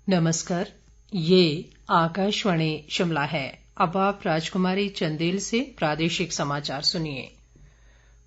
नमस्कार, ये आकाशवाणी शिमला है। अब आप राजकुमारी चंदेल से प्रादेशिक समाचार सुनिए।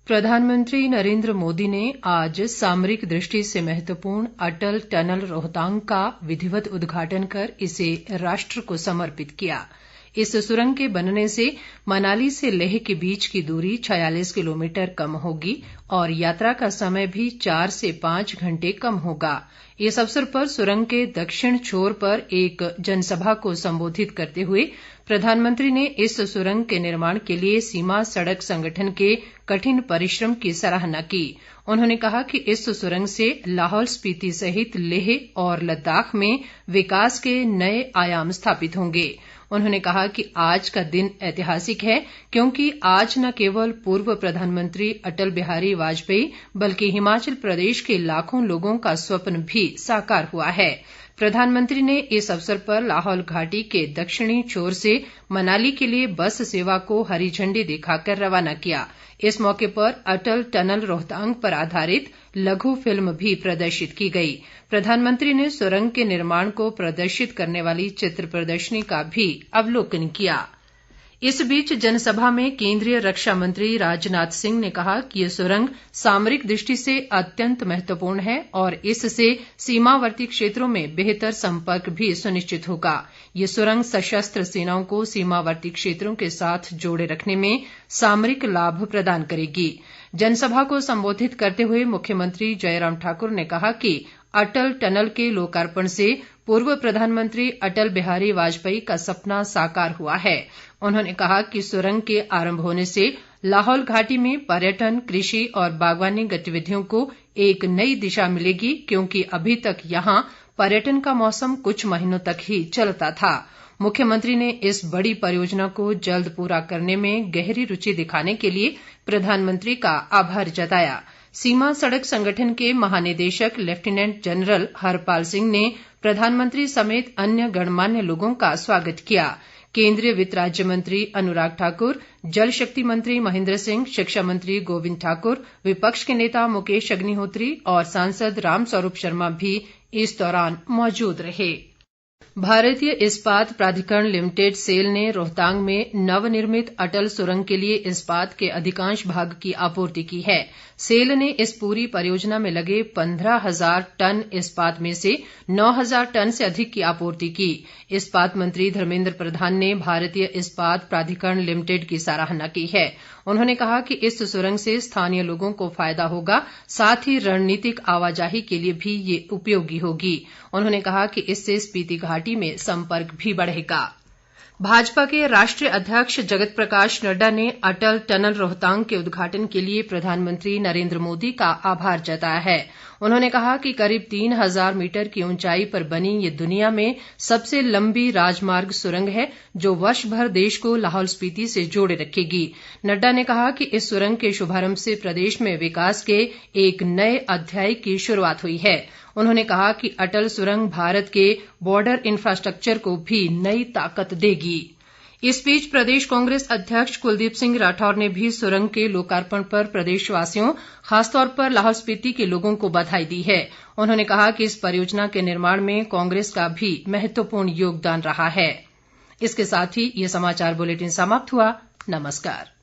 प्रधानमंत्री नरेंद्र मोदी ने आज सामरिक दृष्टि से महत्वपूर्ण अटल टनल रोहतांग का विधिवत उद्घाटन कर इसे राष्ट्र को समर्पित किया। इस सुरंग के बनने से मनाली से लेह के बीच की दूरी 46 किलोमीटर कम होगी और यात्रा का समय भी 4 से 5 घंटे कम होगा। इस अवसर पर सुरंग के दक्षिण छोर पर एक जनसभा को संबोधित करते हुए प्रधानमंत्री ने इस सुरंग के निर्माण के लिए सीमा सड़क संगठन के कठिन परिश्रम की सराहना की। उन्होंने कहा कि इस सुरंग से लाहौल स्पीति सहित लेह और लद्दाख में विकास के नए आयाम स्थापित होंगे। उन्होंने कहा कि आज का दिन ऐतिहासिक है क्योंकि आज न केवल पूर्व प्रधानमंत्री अटल बिहारी वाजपेयी बल्कि हिमाचल प्रदेश के लाखों लोगों का स्वप्न भी साकार हुआ है। प्रधानमंत्री ने इस अवसर पर लाहौल घाटी के दक्षिणी छोर से मनाली के लिए बस सेवा को हरी झंडी दिखाकर रवाना किया। इस मौके पर अटल टनल रोहतांग पर आधारित लघु फिल्म भी प्रदर्शित की गई। प्रधानमंत्री ने सुरंग के निर्माण को प्रदर्शित करने वाली चित्र प्रदर्शनी का भी अवलोकन किया। इस बीच जनसभा में केंद्रीय रक्षा मंत्री राजनाथ सिंह ने कहा कि ये सुरंग सामरिक दृष्टि से अत्यंत महत्वपूर्ण है और इससे सीमावर्ती क्षेत्रों में बेहतर संपर्क भी सुनिश्चित होगा। ये सुरंग सशस्त्र सेनाओं को सीमावर्ती क्षेत्रों के साथ जोड़े रखने में सामरिक लाभ प्रदान करेगी। जनसभा को संबोधित करते हुए मुख्यमंत्री जयराम ठाकुर ने कहा कि अटल टनल के लोकार्पण से पूर्व प्रधानमंत्री अटल बिहारी वाजपेयी का सपना साकार हुआ है। उन्होंने कहा कि सुरंग के आरंभ होने से लाहौल घाटी में पर्यटन, कृषि और बागवानी गतिविधियों को एक नई दिशा मिलेगी क्योंकि अभी तक यहाँ पर्यटन का मौसम कुछ महीनों तक ही चलता था। मुख्यमंत्री ने इस बड़ी परियोजना को जल्द पूरा करने में गहरी रुचि दिखाने के लिए प्रधानमंत्री का आभार जताया। सीमा सड़क संगठन के महानिदेशक लेफ्टिनेंट जनरल हरपाल सिंह ने प्रधानमंत्री समेत अन्य गणमान्य लोगों का स्वागत किया। केंद्रीय वित्त राज्य मंत्री अनुराग ठाकुर, जल शक्ति मंत्री महेंद्र सिंह, शिक्षा मंत्री गोविंद ठाकुर, विपक्ष के नेता मुकेश अग्निहोत्री और सांसद रामस्वरूप शर्मा भी इस दौरान मौजूद रहे। भारतीय इस्पात प्राधिकरण लिमिटेड सेल ने रोहतांग में नवनिर्मित अटल सुरंग के लिए इस्पात के अधिकांश भाग की आपूर्ति की है। सेल ने इस पूरी परियोजना में लगे 15,000 टन इस्पात में से 9,000 टन से अधिक की आपूर्ति की। इस्पात मंत्री धर्मेंद्र प्रधान ने भारतीय इस्पात प्राधिकरण लिमिटेड की सराहना की है। उन्होंने कहा कि इस सुरंग से स्थानीय लोगों को फायदा होगा, साथ ही रणनीतिक आवाजाही के लिए भी ये उपयोगी होगी। उन्होंने कहा कि इससे स्पीति घाटी में संपर्क भी बढ़ेगा। भाजपा के राष्ट्रीय अध्यक्ष जगत प्रकाश नड्डा ने अटल टनल रोहतांग के उद्घाटन के लिए प्रधानमंत्री नरेंद्र मोदी का आभार जताया है। उन्होंने कहा कि करीब 3,000 मीटर की ऊंचाई पर बनी ये दुनिया में सबसे लंबी राजमार्ग सुरंग है जो वर्ष भर देश को लाहौल स्पीति से जोड़े रखेगी। नड्डा ने कहा कि इस सुरंग के शुभारंभ से प्रदेश में विकास के एक नए अध्याय की शुरुआत हुई है। उन्होंने कहा कि अटल सुरंग भारत के बॉर्डर इंफ्रास्ट्रक्चर को भी नई ताकत देगी। इस बीच प्रदेश कांग्रेस अध्यक्ष कुलदीप सिंह राठौर ने भी सुरंग के लोकार्पण पर प्रदेशवासियों, खासतौर पर लाहौल स्पीति के लोगों को बधाई दी है। उन्होंने कहा कि इस परियोजना के निर्माण में कांग्रेस का भी महत्वपूर्ण योगदान रहा है। इसके साथ ही ये समाचार बुलेटिन समाप्त हुआ। नमस्कार।